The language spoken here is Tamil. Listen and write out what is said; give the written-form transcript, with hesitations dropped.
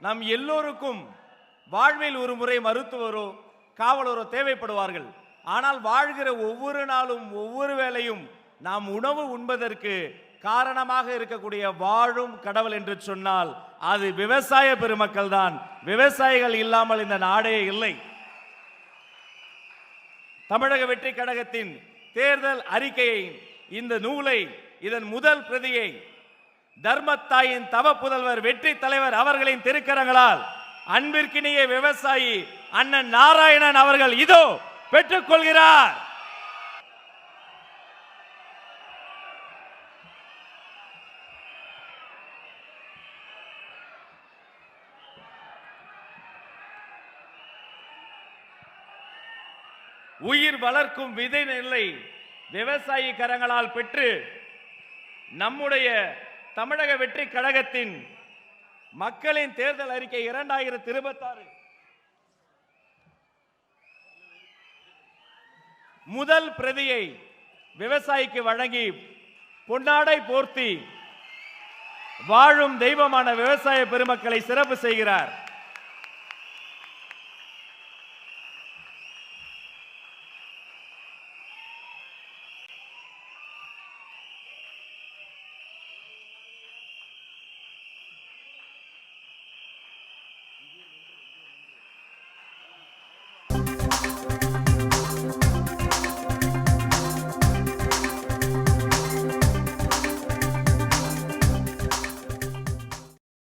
நம் எல்லோருக்கும் வாழ்வில் ஒரு முறை மருத்துவரோ காவலரோ தேவைப்படுவார்கள். ஆனால் வாழ்கிற ஒவ்வொரு நாளும் ஒவ்வொரு வேளையும் நாம் உணவு உண்பதற்கு காரணமாக இருக்கக்கூடிய வாழும் கடவுள் என்று சொன்னால் அது விவசாய பெருமக்கள் தான். விவசாயிகள் இல்லாமல் இந்த நாடே இல்லை. தமிழக வெற்றி கழகத்தின் தேர்தல் அறிக்கையை, இந்த நூலை, இதன் முதல் பிரதியை தர்மத்தாயின் தவ புதல்வர் வெற்றி தலைவர் அவர்களின் திருக்கரங்களால் அன்பிற்கினிய விவசாயி அண்ணன் நாராயணன் அவர்கள் இதோ பெற்றுக் கொள்கிறார். உயிர் வளர்க்கும் விதை நெல்லை விவசாயி கரங்களால் பெற்று நம்முடைய தமிழக வெற்றி கழகத்தின் மக்களின் தேர்தல் அறிக்கை 2026 முதல் பிரதியை விவசாயிக்கு வழங்கி பொன்னாடை போர்த்தி வாழும் தெய்வமான விவசாய பெருமக்களை சிறப்பு செய்கிறார்.